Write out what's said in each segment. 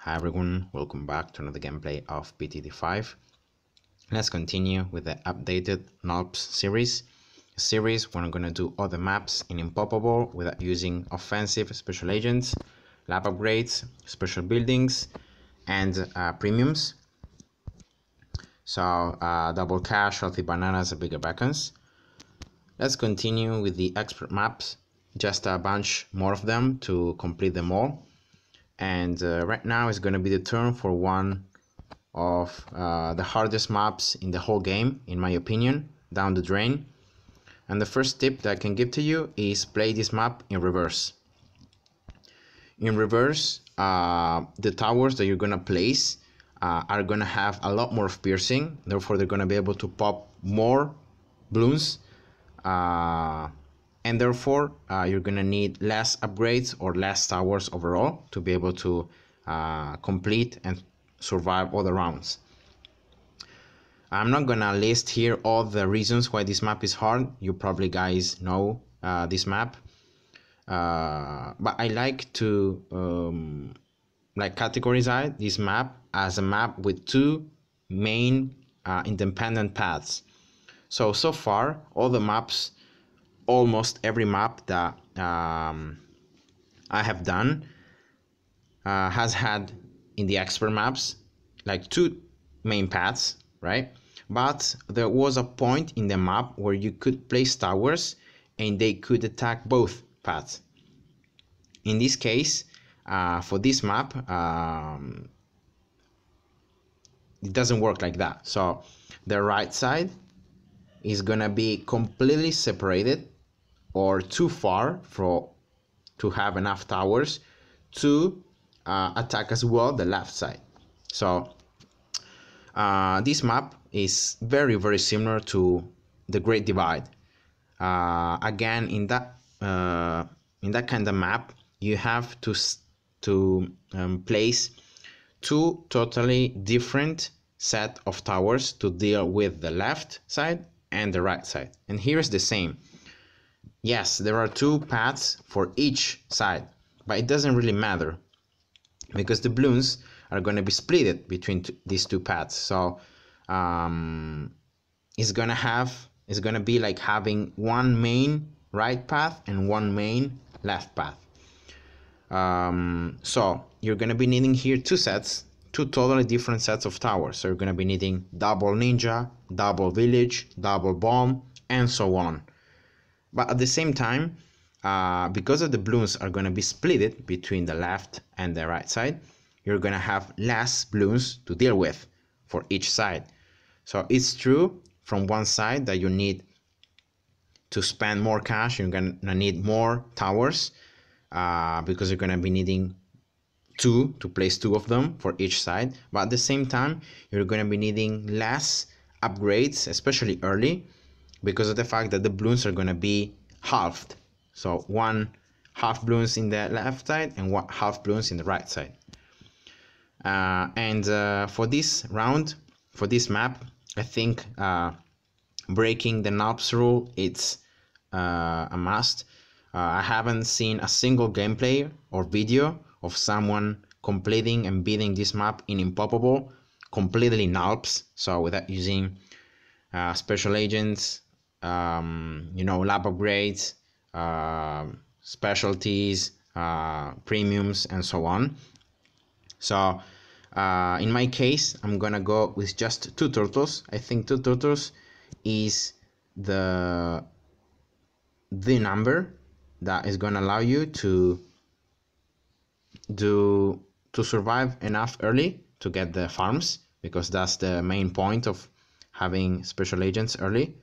Hi everyone, welcome back to another gameplay of BTD5. Let's continue with the updated Nalps series. A series where I'm going to do other maps in Impoppable without using offensive special agents, lab upgrades, special buildings, and premiums. So double cash, healthy bananas, and bigger beacons. Let's continue with the expert maps, just a bunch more of them to complete them all. And right now is going to be the turn for one of the hardest maps in the whole game, in my opinion, Down the Drain. And the first tip that I can give to you is play this map in reverse. In reverse, the towers that you're going to place are going to have a lot more of piercing, therefore they're going to be able to pop more balloons, and therefore you're going to need less upgrades or less towers overall to be able to complete and survive all the rounds. I'm not gonna list here all the reasons why this map is hard. You probably guys know this map, but I like to categorize this map as a map with two main independent paths. So far all the maps, almost every map that I have done has had in the expert maps like two main paths, right? But there was a point in the map where you could place towers and they could attack both paths. In this case, for this map, it doesn't work like that. So the right side is gonna be completely separated or too far to have enough towers to attack as well the left side. So this map is very similar to the Great Divide. Again, in that kind of map, you have to place two totally different set of towers to deal with the left side and the right side. And here's the same. Yes, there are two paths for each side, but it doesn't really matter because the balloons are going to be split between these two paths. So it's gonna be like having one main right path and one main left path. So you're gonna be needing here two totally different sets of towers. So you're gonna be needing double ninja, double village, double bomb, and so on. But at the same time, because of the balloons are gonna be split between the left and the right side, you're gonna have less balloons to deal with for each side. So it's true from one side that you need to spend more cash, you're gonna need more towers because you're gonna be needing two to place two of them for each side. But at the same time, you're gonna be needing less upgrades, especially early, because of the fact that the balloons are gonna be halved. So one half balloons in the left side and one half balloons in the right side. For this round, for this map, I think breaking the Nalps rule, it's a must. I haven't seen a single gameplay or video of someone completing and beating this map in Impoppable completely Nalps, so without using special agents, lab upgrades, specialties, premiums, and so on. So in my case, I'm gonna go with just two turtles. I think two turtles is the number that is gonna allow you to survive enough early to get the farms, because that's the main point of having special agents early.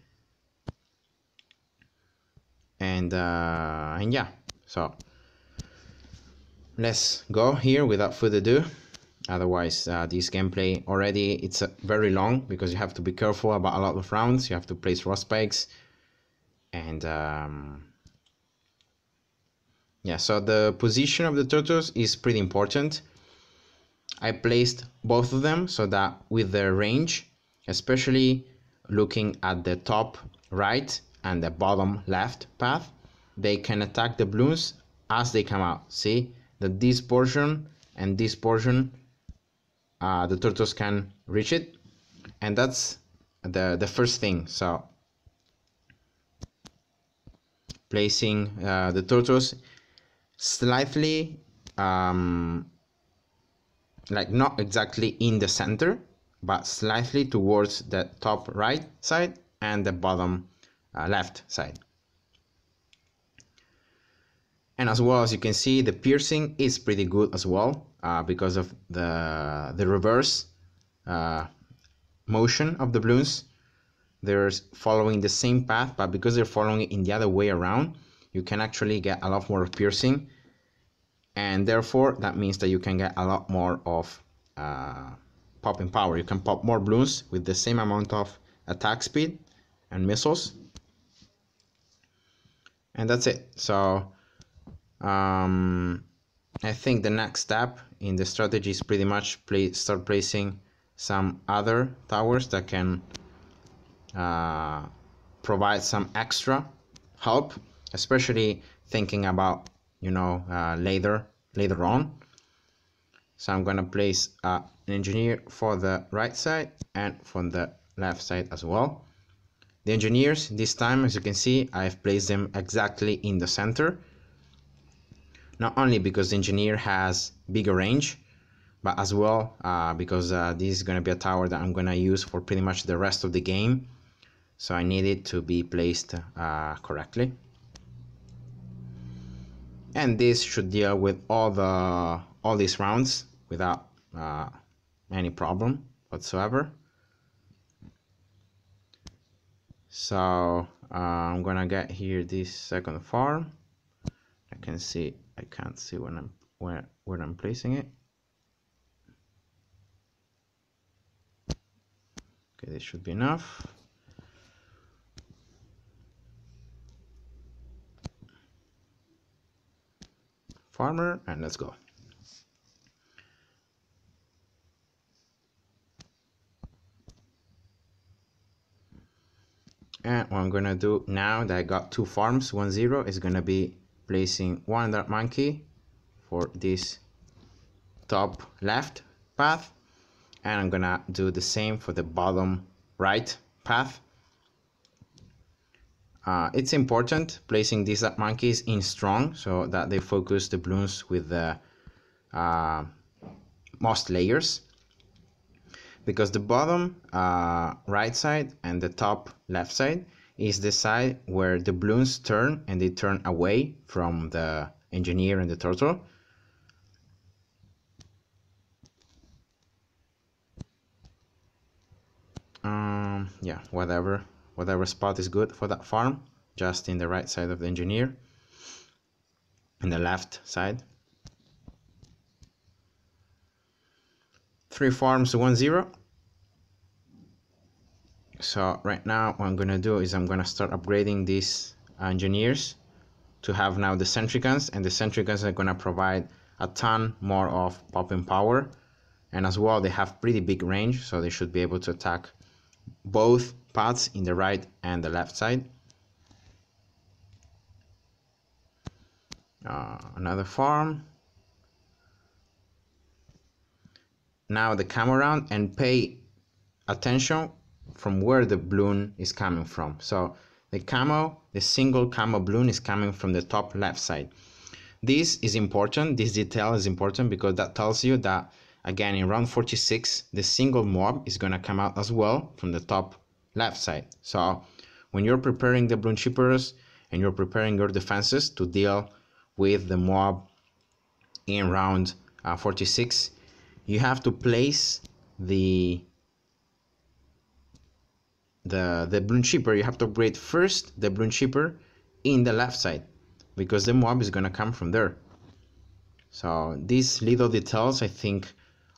And yeah, so let's go here without further ado. Otherwise this gameplay already it's very long, because you have to be careful about a lot of rounds. You have to place roadspikes, and yeah, so the position of the turtles is pretty important. I placed both of them so that with their range, especially looking at the top right and the bottom left path, they can attack the balloons as they come out. See that this portion and this portion the turtles can reach it, and that's the first thing. So placing the turtles slightly like not exactly in the center, but slightly towards the top right side and the bottom left side. And as well, as you can see, the piercing is pretty good as well because of the reverse motion of the balloons. They're following the same path, but because they're following it in the other way around, you can actually get a lot more piercing, and therefore that means that you can get a lot more of popping power. You can pop more balloons with the same amount of attack speed and missiles, and that's it. So I think the next step in the strategy is pretty much start placing some other towers that can provide some extra help, especially thinking about, you know, later on. So I'm gonna place an engineer for the right side and for the left side as well. The engineers this time, as you can see, I've placed them exactly in the center, not only because the engineer has bigger range, but as well because this is gonna be a tower that I'm gonna use for pretty much the rest of the game. So I need it to be placed correctly. And this should deal with all these rounds without any problem whatsoever. So I'm gonna get here this second farm. I can't see when I'm placing it. Okay, this should be enough. Farmer, and let's go. And what I'm gonna do now that I got two farms, 1-0, is gonna be placing one dark monkey for this top left path, and I'm gonna do the same for the bottom right path. It's important placing these dark monkeys in strong so that they focus the balloons with the most layers, because the bottom right side and the top left side is the side where the balloons turn, and they turn away from the engineer and the turtle. Yeah, whatever spot is good for that farm, just in the right side of the engineer, in the left side. 3 farms, 1-0. So right now what I'm gonna do is I'm gonna start upgrading these engineers to have now the sentry guns, and the sentry guns are gonna provide a ton more of popping power, and as well they have pretty big range, so they should be able to attack both paths in the right and the left side. Another farm. Now the camo round, and pay attention from where the balloon is coming from. So the single camo balloon is coming from the top left side. This is important, this detail is important, because that tells you that, again, in round 46, the single mob is gonna come out as well from the top left side. So when you're preparing the balloon shippers and you're preparing your defenses to deal with the mob in round 46, you have to place the balloon shipper. You have to upgrade first the balloon shipper in the left side, because the mob is gonna come from there. So these little details, I think,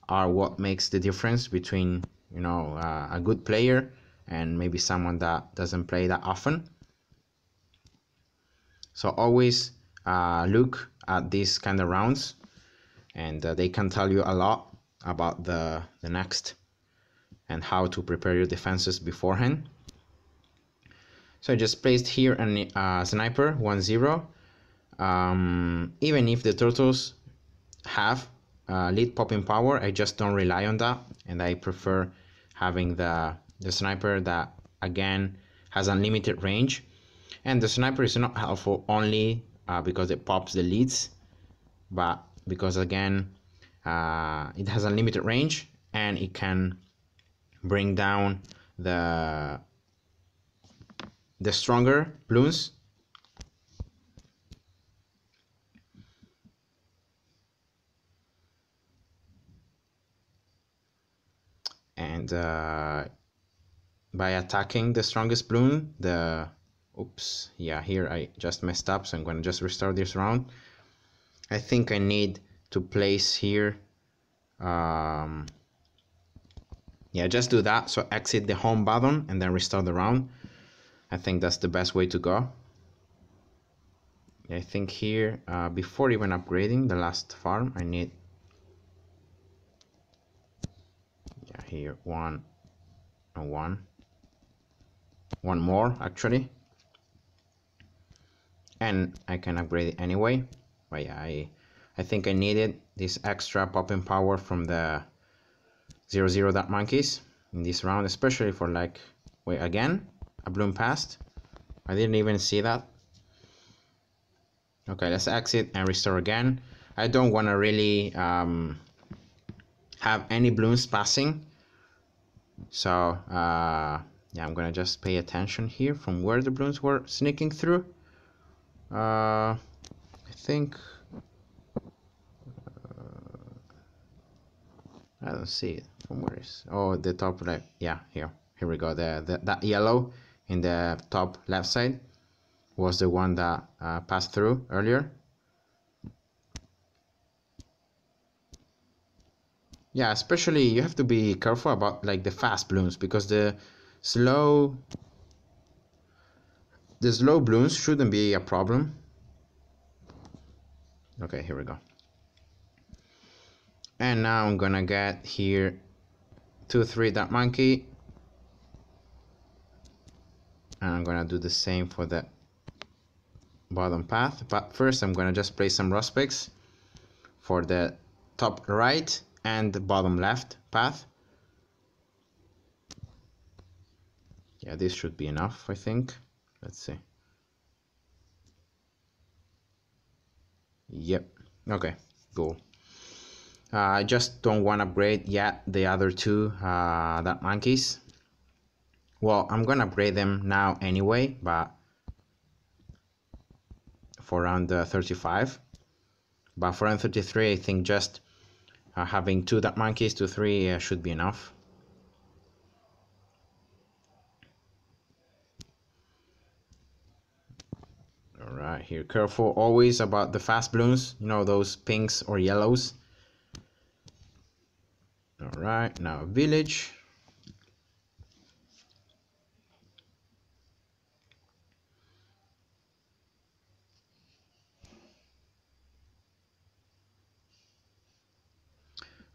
are what makes the difference between, you know, a good player and maybe someone that doesn't play that often. So always look at these kind of rounds, and they can tell you a lot about the next and how to prepare your defenses beforehand. So I just placed here a sniper, 1-0. Even if the turtles have lead popping power, I just don't rely on that, and I prefer having the sniper that again has unlimited range. And the sniper is not helpful only because it pops the leads, but because again it has unlimited range and it can bring down the stronger balloons. And by attacking the strongest balloon, oops, yeah, here I just messed up, so I'm gonna just restart this round. I think I need to place here, yeah, just do that, so exit the home button and then restart the round. I think that's the best way to go. I think here, before even upgrading the last farm, I need, yeah, here, one and one more actually, and I can upgrade it anyway. But yeah, I think I needed this extra popping power from the 0-0 Dark Monkeys in this round, especially for like, wait, again, a bloom passed. I didn't even see that. Okay, let's exit and restore again. I don't want to really have any blooms passing, so yeah, I'm gonna just pay attention here from where the blooms were sneaking through. I think I don't see it. From where is? Oh, the top left. Yeah, here we go. That yellow in the top left side was the one that passed through earlier. Yeah, especially you have to be careful about like the fast blooms, because the slow blooms shouldn't be a problem. Okay, here we go. And now I'm gonna get here 2-3 Dark Monkey, and I'm gonna do the same for the bottom path. But first I'm gonna just place some roadspikes for the top right and the bottom left path. Yeah, this should be enough, I think. Let's see. Yep. Okay, cool. I just don't want to upgrade yet the other two Dark Monkeys. Well, I'm gonna upgrade them now anyway, but for round 35. But for round 33, I think just having two Dark Monkeys to 3 should be enough. Alright, here, careful always about the fast balloons, you know, those pinks or yellows. Alright, now village.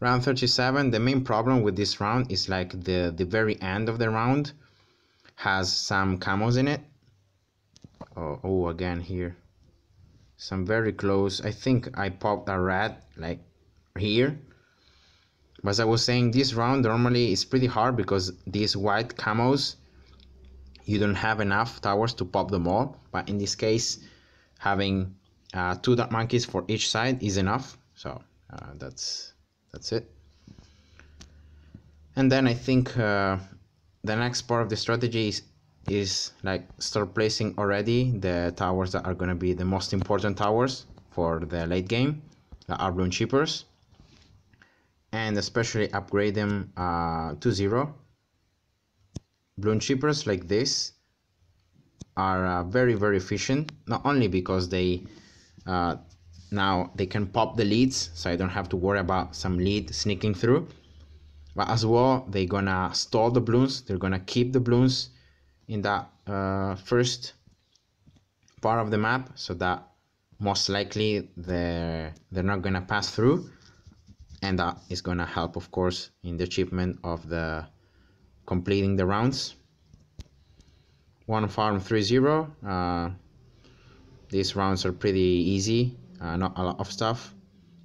Round 37, the main problem with this round is like the very end of the round has some camos in it. Oh, again here. Some very close. I think I popped a red like here. But as I was saying, this round normally is pretty hard because these white camos, you don't have enough towers to pop them all. But in this case, having two Dark Monkeys for each side is enough. So that's it. And then I think the next part of the strategy is like start placing already the towers that are going to be the most important towers for the late game, that are bloon chippers, and especially upgrade them to 0. Bloon chippers like this are very efficient, not only because they now they can pop the leads, so I don't have to worry about some lead sneaking through, but as well they're gonna stall the balloons. They're gonna keep the balloons in that first part of the map, so that most likely they're not gonna pass through, and that is gonna help, of course, in the achievement of the completing the rounds. One farm 3-0. These rounds are pretty easy, not a lot of stuff.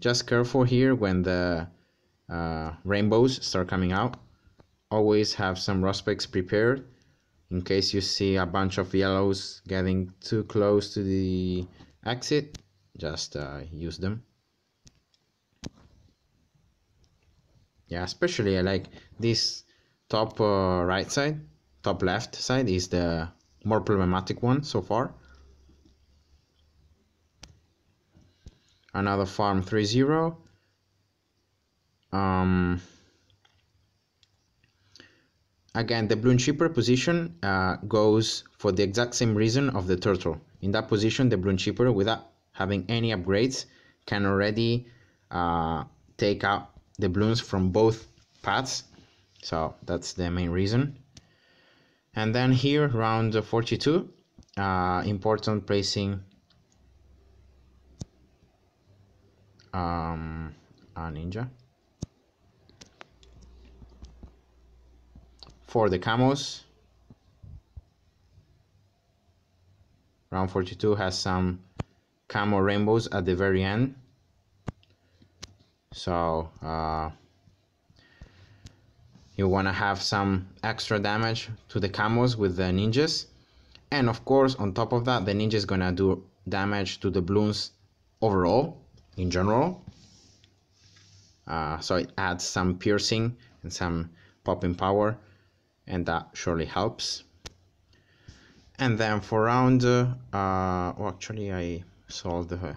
Just careful here when the rainbows start coming out. Always have some roadspikes prepared in case you see a bunch of yellows getting too close to the exit. Just use them. Yeah, especially I like this top right side. Top left side is the more problematic one so far. Another farm 3-0. Again, the balloon shipper position goes for the exact same reason of the turtle. In that position, the balloon shipper, without having any upgrades, can already take out the balloons from both paths. So that's the main reason. And then here, round 42, important placing a ninja. For the camos, round 42 has some camo rainbows at the very end. So you want to have some extra damage to the camos with the ninjas. And of course, on top of that, the ninja is going to do damage to the balloons overall, in general. So it adds some piercing and some popping power, and that surely helps. And then for round, well, actually I sold the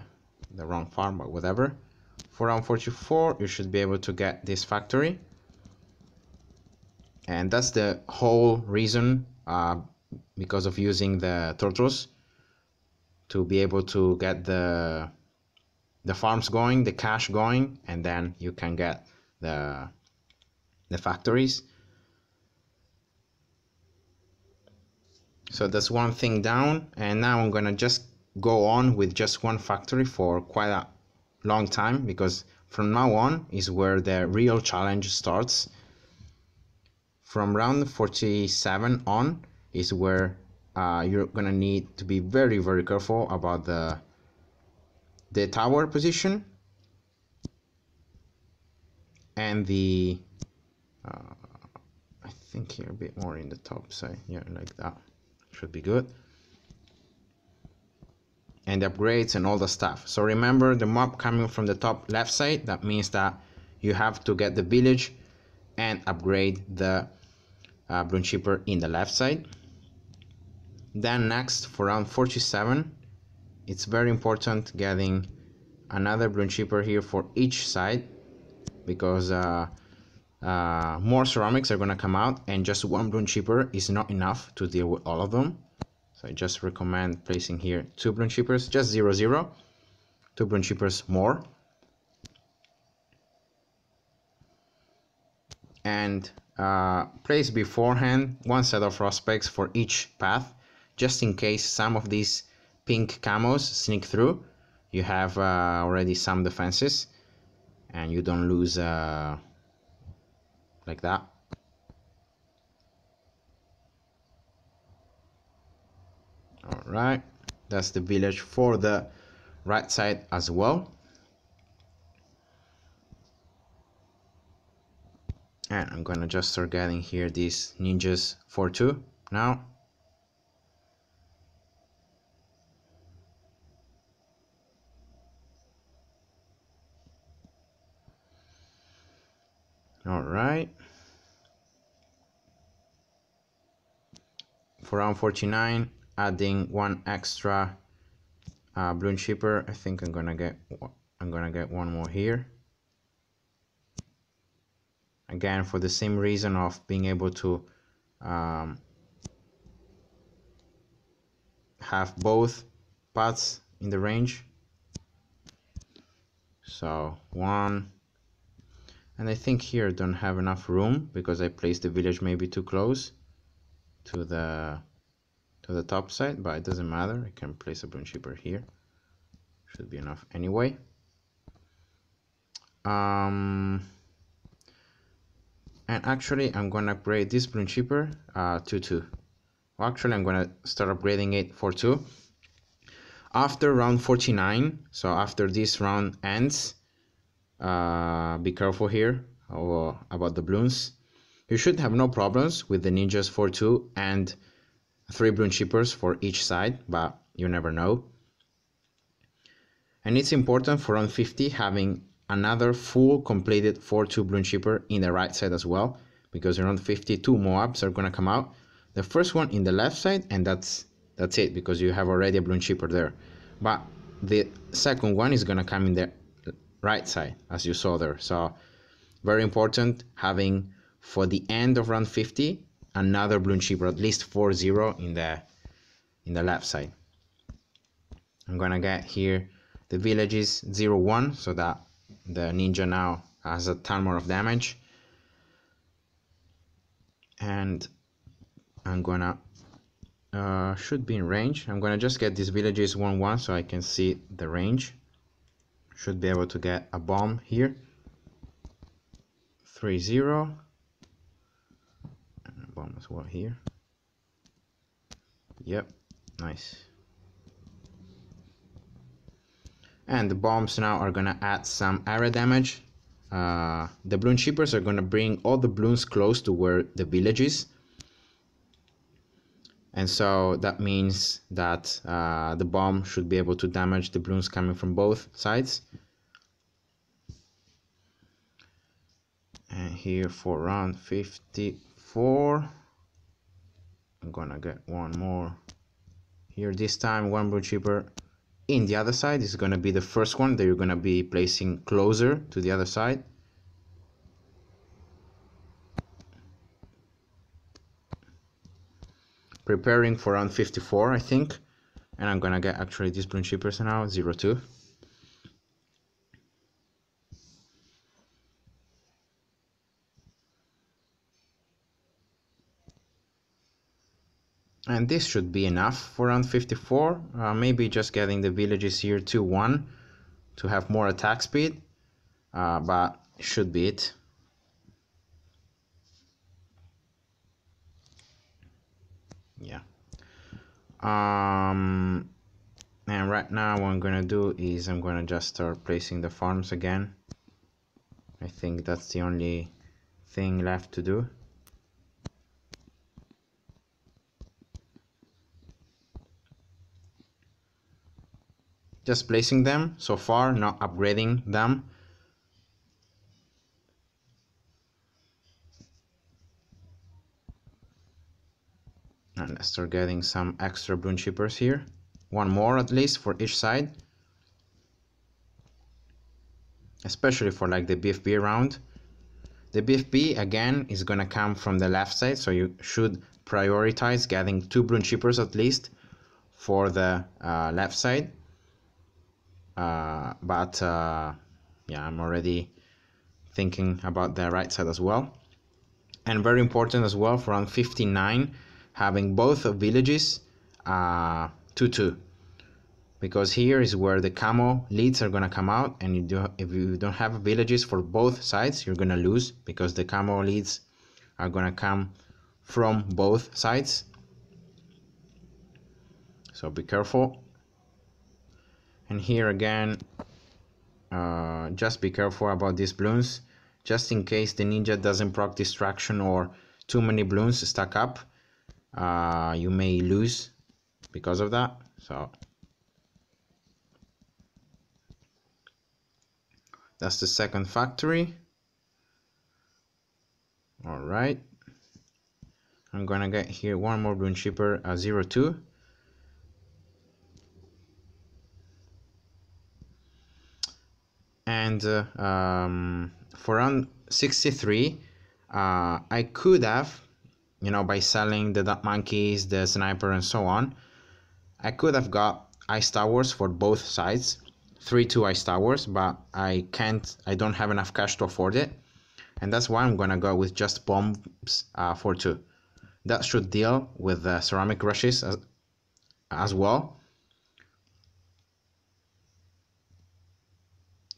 wrong farm, but whatever. For round 44, you should be able to get this factory. And that's the whole reason, because of using the turtles to be able to get the farms going, the cash going, and then you can get the factories. So that's one thing down, and now I'm gonna just go on with just one factory for quite a long time, because from now on is where the real challenge starts. From round 47 on is where you're gonna need to be very, very careful about the tower position and the I think here a bit more in the top side, yeah, like that should be good, and the upgrades and all the stuff. So remember, the mob coming from the top left side, that means that you have to get the village and upgrade the balloon shipper in the left side. Then next, for round 47, it's very important getting another balloon shipper here for each side, because more ceramics are going to come out, and just one balloon shipper is not enough to deal with all of them. So I just recommend placing here 2 balloon shippers, just 0-0, 2 balloon shippers more. And place beforehand 1 set of roadspikes for each path, just in case some of these pink camos sneak through. You have already some defenses, and you don't lose like that. All right, that's the village for the right side as well. And I'm gonna just start getting here these ninjas for 2 now. All right. For round 49, adding 1 extra balloon shipper. I think I'm gonna get 1 more here. Again, for the same reason of being able to have both paths in the range. So 1, and I think here I don't have enough room because I placed the village maybe too close to the top side, but it doesn't matter. I can place a balloon shipper here. Should be enough anyway. And actually I'm gonna upgrade this balloon shipper to 2. Well, actually I'm gonna start upgrading it for 2 after round 49. So after this round ends, Be careful here about the balloons. You should have no problems with the ninjas 4-2 and 3 balloon shippers for each side, but you never know. And it's important for round 50 having another full completed 4-2 balloon shipper in the right side as well, because around 52 Moabs are gonna come out. The first one in the left side, and that's it, because you have already a balloon shipper there. But the second one is gonna come in the right side, as you saw there. So very important having for the end of round 50 another balloon shipper, at least 4-0 in the left side. I'm gonna get here the villages 0-1 so that the ninja now has a ton more of damage, and I'm gonna should be in range. I'm gonna just get these villages 1-1 so I can see the range. Should be able to get a bomb here. 3-0 and a bomb as well here. Yep, nice. And the bombs now are gonna add some area damage. The balloon shippers are gonna bring all the balloons close to where the village is, and so that means that the bomb should be able to damage the balloons coming from both sides. And here for round 54, I'm gonna get one more here. This time one balloon shipper in the other side is gonna be the first one that you're gonna be placing closer to the other side. Preparing for round 54, I think, and I'm gonna get actually these balloon shippers now 0-2. And this should be enough for round 54. Maybe just getting the villages here 2-1 to have more attack speed, but should be it. Yeah. And right now what I'm gonna do is I'm gonna just start placing the farms again. I think that's the only thing left to do. Just placing them so far, not upgrading them. And let's start getting some extra balloon shippers here. One more at least for each side. Especially for like the BFB round. The BFB again is gonna come from the left side, so you should prioritize getting 2 balloon shippers at least for the left side. Yeah, I'm already thinking about the right side as well. And very important as well for round 59, having both villages 2-2, because here is where the camo leads are gonna come out, and if you don't have villages for both sides, you're gonna lose, because the camo leads are gonna come from both sides. So be careful. And here again, just be careful about these balloons, just in case the ninja doesn't proc distraction or too many balloons stack up. You may lose because of that. So that's the second factory. All right, I'm gonna get here one more balloon shipper 0-2. And for round 63, I could have, by selling the duck monkeys, the sniper, and so on, I could have got ice towers for both sides, 3-2 ice towers, but I don't have enough cash to afford it, and that's why I'm gonna go with just bombs 4-2. That should deal with the ceramic rushes as well.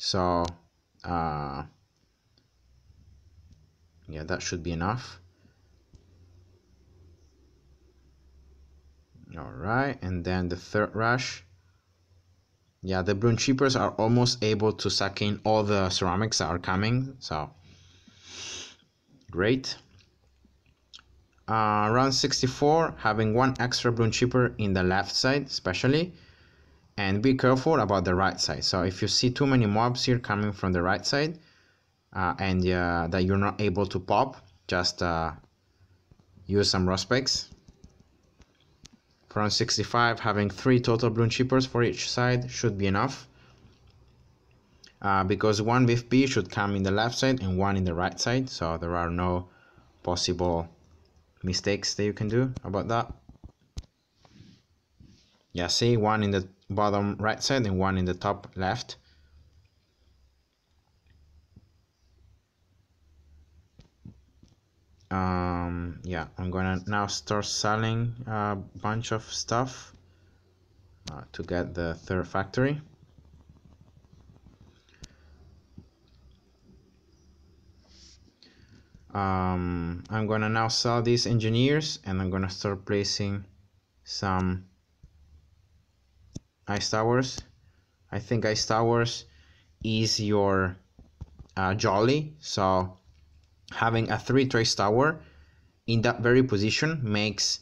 So yeah, that should be enough. All right, and then the third rush, Yeah, the bloom chippers are almost able to suck in all the ceramics that are coming, so great. Round 64, having one extra bloom chipper in the left side especially, and be careful about the right side. So if you see too many mobs here coming from the right side and that you're not able to pop, just use some roadspikes. For round 65, having 3 total bloom chippers for each side should be enough. Because one VFP should come in the left side and one in the right side, so there are no possible mistakes that you can do about that. Yeah, see, one in the bottom right side and one in the top left. Yeah, I'm gonna now start selling a bunch of stuff to get the third factory. I'm gonna now sell these engineers, and I'm gonna start placing some ice towers. I think ice towers is your jolly, so having a 3 trace tower in that very position makes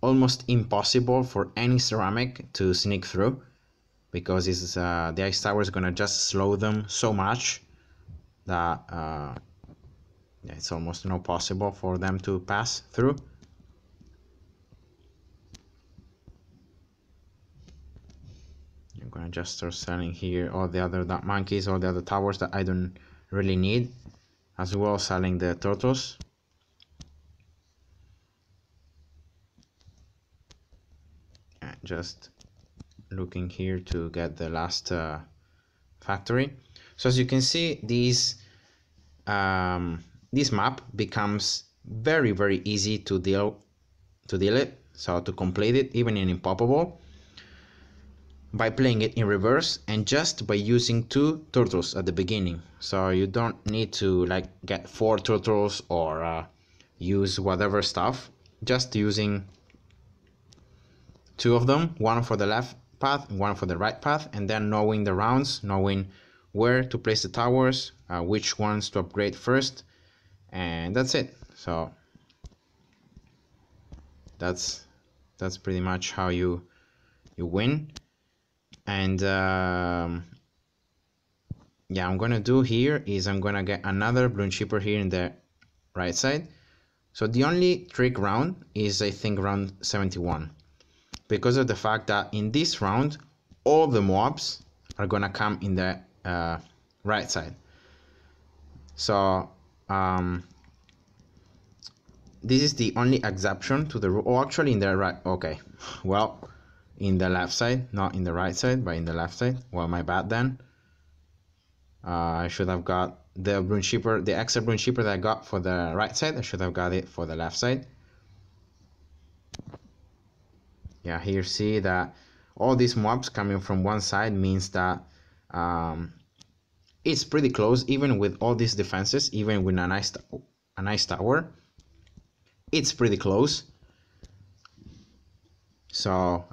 almost impossible for any ceramic to sneak through, because it's, the ice tower is gonna just slow them so much that it's almost not possible for them to pass through. I'm gonna just start selling here all the other monkeys, all the other towers that I don't really need, as well as selling the turtles. And just looking here to get the last factory. So as you can see, this map becomes very easy to deal it, so to complete it even in Impoppable, by playing it in reverse and just by using 2 turtles at the beginning. So you don't need to like get 4 turtles or use whatever stuff, just using 2 of them, one for the left path and one for the right path, and then knowing the rounds, knowing where to place the towers, which ones to upgrade first, and that's it. So that's pretty much how you win. And yeah, I'm gonna do here is I'm gonna get another bloom chipper here in the right side. So the only trick round is, I think, round 71, because of the fact that in this round all the mobs are gonna come in the right side. So this is the only exception to the rule. Oh, actually in the right, okay, well, in the left side, not in the right side, but in the left side. Well, my bad then. I should have got the bloom chipper, the extra bloom chipper that I got for the right side. I should have got it for the left side. Yeah, here see that all these mobs coming from one side means that it's pretty close, even with all these defenses, even with a nice tower. It's pretty close. So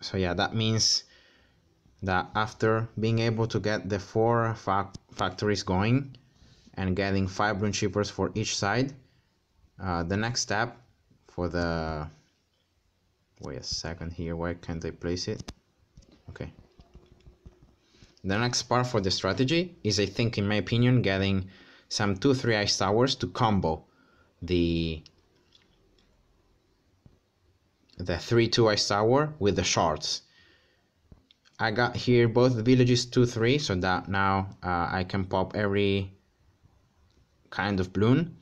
so yeah, that means that after being able to get the 4 factories going and getting 5 bloom chippers for each side, the next step for the, wait a second here, why can't I place it? Okay, the next part for the strategy is, I think, in my opinion, getting some 2-3 ice towers to combo the 3-2 ice tower with the shards. I got here both villages 2-3, so that now I can pop every kind of bloom,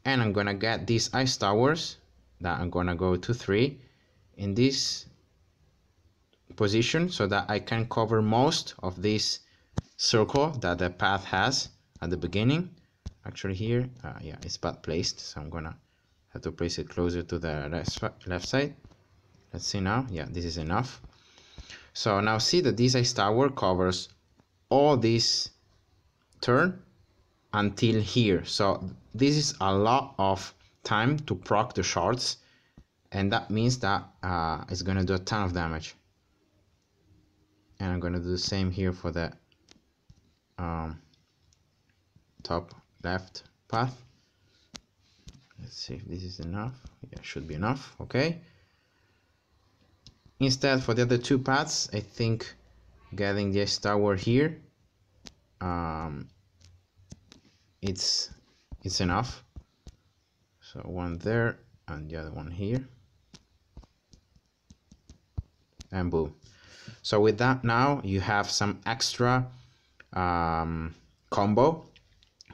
and I'm gonna get these ice towers that I'm gonna go 2-3 in this position, so that I can cover most of this circle that the path has at the beginning. Actually here, yeah, it's bad placed, so I'm gonna have to place it closer to the left side. Let's see now. Yeah, this is enough. So now see that this ice tower covers all this turn until here. So this is a lot of time to proc the shards, and that means that it's going to do a ton of damage. And I'm going to do the same here for the top left path. Let's see if this is enough. Yeah, should be enough. Okay. Instead, for the other two paths, I think getting this tower here, it's enough. So one there and the other one here, and boom. So with that, now you have some extra combo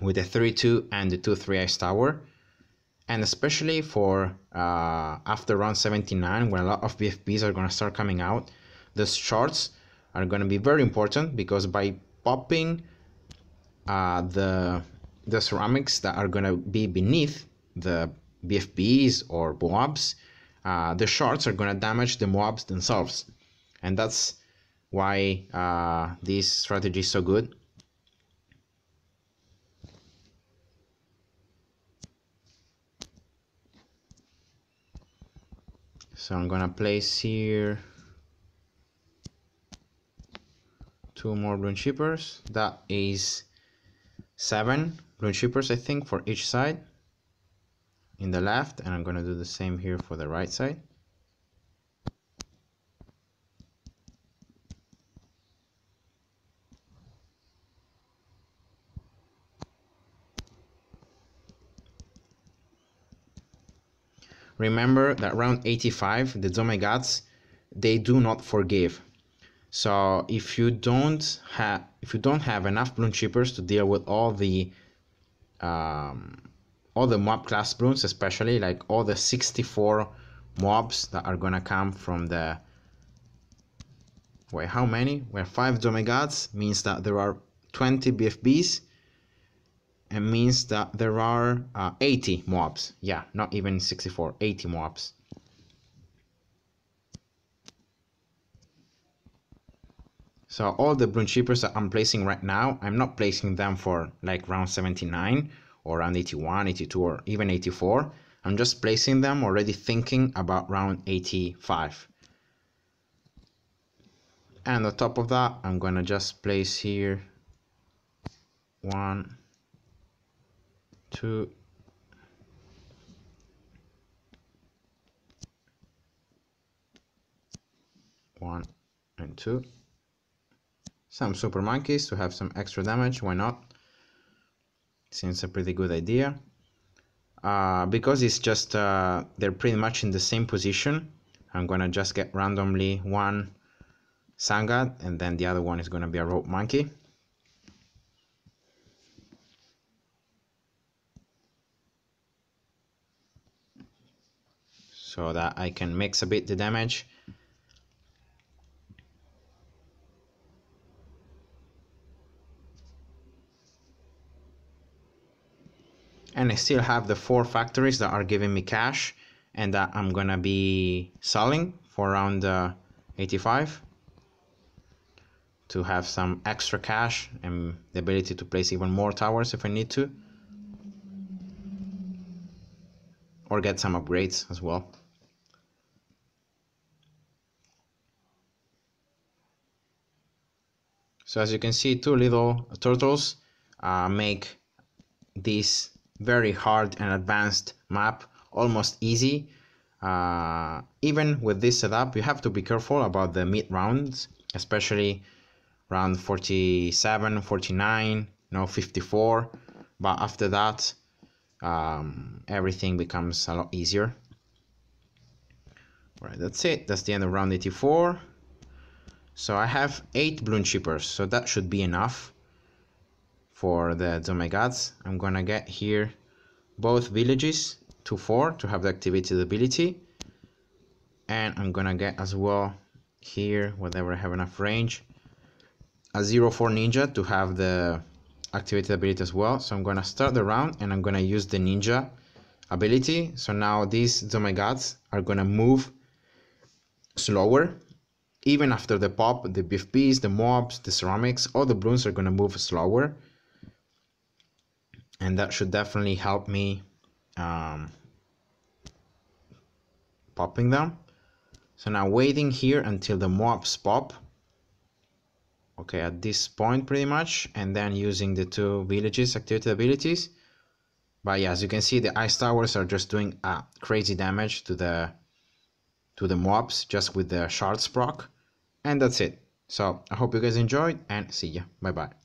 with the 3-2 and the 2-3 ice tower. And especially for after round 79, when a lot of BFBs are going to start coming out, the shorts are going to be very important, because by popping the ceramics that are going to be beneath the BFBs or mobs, the shorts are going to damage the mobs themselves. And that's why this strategy is so good. So I'm gonna place here 2 more bloon shippers. That is 7 bloon shippers, I think, for each side in the left, and I'm gonna do the same here for the right side. Remember that round 85, the Zomegods, they do not forgive. So if you don't have enough bloon shippers to deal with all the mob class bloons, especially like all the 64 mobs that are gonna come from the, wait, how many? Well, 5 Zomegods means that there are 20 BFBs, and means that there are 80 mobs. Yeah, not even 64, 80 mobs. So all the bloon shippers that I'm placing right now, I'm not placing them for like round 79 or round 81, 82, or even 84. I'm just placing them already thinking about round 85. And on top of that, I'm gonna just place here 1, 2, 1 and 2. Some super monkeys to have some extra damage, why not? Seems a pretty good idea. Because it's just they're pretty much in the same position, I'm gonna just get randomly 1 Sangad, and then the other one is gonna be a rope monkey. So that I can mix a bit the damage. And I still have the 4 factories that are giving me cash, and that I'm gonna be selling for around 85 to have some extra cash and the ability to place even more towers if I need to, or get some upgrades as well. So as you can see, 2 little turtles make this very hard and advanced map almost easy. Even with this setup, you have to be careful about the mid rounds, especially round 47, 49, 54. But after that, everything becomes a lot easier. Right, that's it. That's the end of round 84. So I have 8 bloon shippers, so that should be enough for the Zomegods. I'm gonna get here both villages to 4 to have the activated ability, and I'm gonna get as well here, whenever I have enough range, a 0-4 ninja to have the activated ability as well. So I'm gonna start the round and I'm gonna use the ninja ability. So now these Zomegods are gonna move slower. Even after the pop, the BFBs, the mobs, the ceramics, all the bloons are gonna move slower. And that should definitely help me popping them. So now waiting here until the mobs pop. Okay, at this point pretty much, and then using the 2 villages activated abilities. But yeah, as you can see, the ice towers are just doing crazy damage to the mobs just with the shards proc. And that's it. So I hope you guys enjoyed, and see ya. Bye bye.